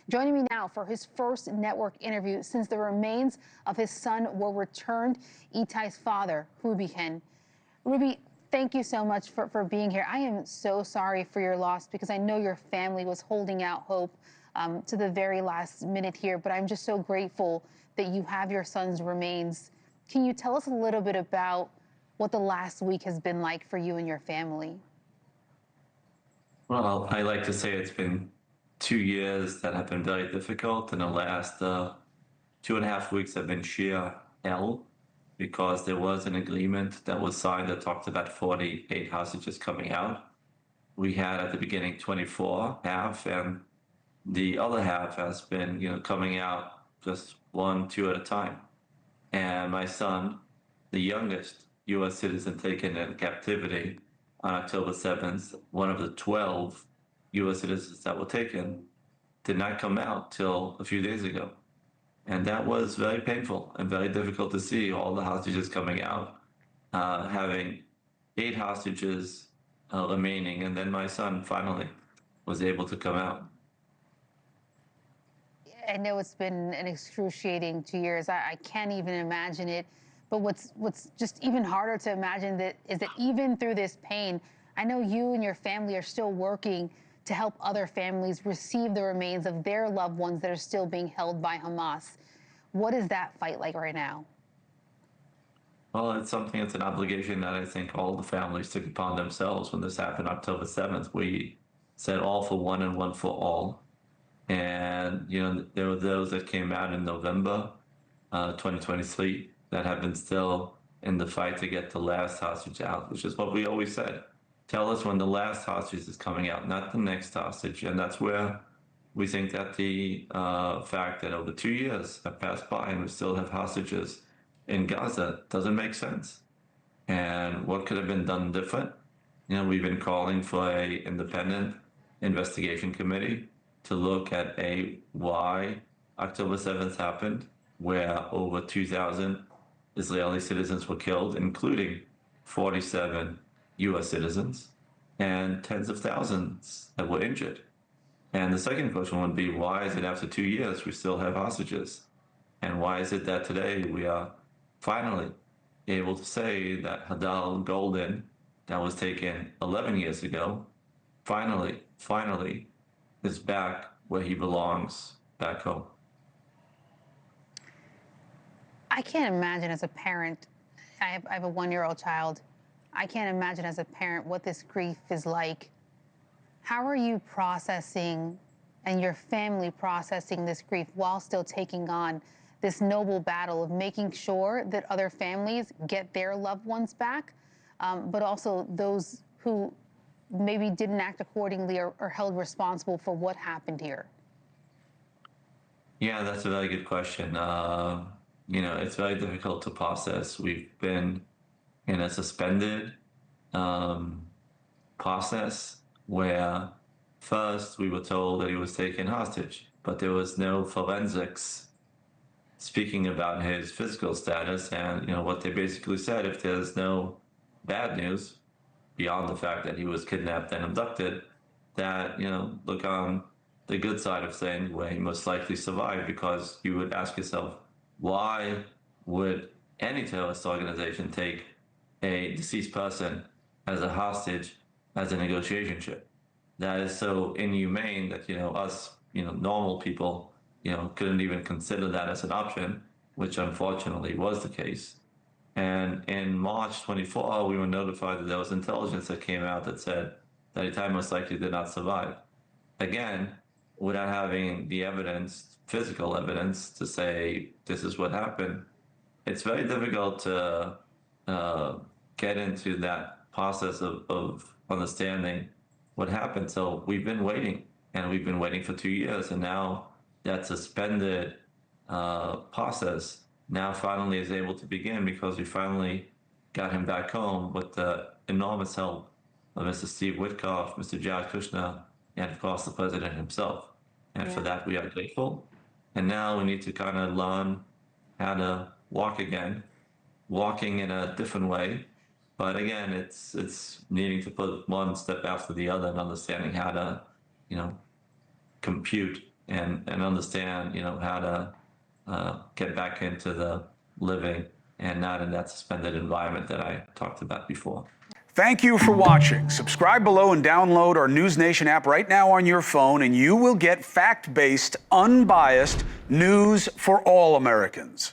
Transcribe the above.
joining me now for his first network interview since the remains of his son were returned, Itay's father, Ruby Chen. Ruby, thank you so much for being here. I am so sorry for your loss because I know your family was holding out hope to the very last minute here, but I'm just so grateful that you have your son's remains. Can you tell us a little bit about what the last week has been like for you and your family? Well, I like to say it's been 2 years that have been very difficult, and the last 2.5 weeks have been sheer hell because there was an agreement that was signed that talked about 48 hostages coming out. We had at the beginning 24 half, and the other half has been, coming out just 1, 2 at a time. And my son, the youngest U.S. citizen taken in captivity on October 7th, one of the 12 U.S. citizens that were taken, did not come out till a few days ago. And that was very painful and very difficult to see all the hostages coming out, having 8 hostages remaining. And then my son finally was able to come out. I know it's been an excruciating 2 years. I can't even imagine it. But what's just even harder to imagine is that even through this pain, I know you and your family are still working to help other families receive the remains of their loved ones that are still being held by Hamas. What is that fight like right now? Well, it's an obligation that I think all the families took upon themselves when this happened October 7th. We said all for one and one for all. And, there were those that came out in November 2023 that have been still in the fight to get the last hostage out, which is what we always said. Tell us when the last hostage is coming out, not the next hostage. And that's where we think that the fact that over 2 years have passed by and we still have hostages in Gaza doesn't make sense. And what could have been done different? We've been calling for an independent investigation committee to look at why October 7th happened, where over 2,000 Israeli citizens were killed, including 47 U.S. citizens, and tens of thousands that were injured. And the second question would be, why is it after 2 years we still have hostages? And why is it that today we are finally able to say that Hadal Golden, that was taken 11 years ago, finally is back where he belongs, back home? I can't imagine as a parent, I have a 1-year-old child. I can't imagine as a parent what this grief is like. How are you processing and your family processing this grief while still taking on this noble battle of making sure that other families get their loved ones back, but also those who maybe didn't act accordingly or held responsible for what happened here? Yeah, that's a very good question. It's very difficult to process. We've been in a suspended process where first we were told that he was taken hostage, but there was no forensics speaking about his physical status. And, what they basically said, if there's no bad news beyond the fact that he was kidnapped and abducted, that, look on the good side of things where he most likely survived, because you would ask yourself, why would any terrorist organization take a deceased person as a hostage as a negotiation chip? That is so inhumane that, us, normal people, couldn't even consider that as an option, which unfortunately was the case. And in March 24, we were notified that there was intelligence that came out that said that Itay most likely did not survive. Again, without having the evidence, physical evidence, to say this is what happened, it's very difficult to get into that process of understanding what happened. So we've been waiting, and we've been waiting for 2 years, and now that suspended process now finally is able to begin, because we finally got him back home with the enormous help of Mr. Steve Witkoff, Mr. Jared Kushner, and of course the president himself. And for that we are grateful. And now we need to kind of learn how to walk again, walking in a different way. But again, it's needing to put one step after the other and understanding how to, compute and understand, how to get back into the living and not in that suspended environment that I talked about before. Thank you for watching. Subscribe below and download our NewsNation app right now on your phone, and you will get fact-based, unbiased news for all Americans.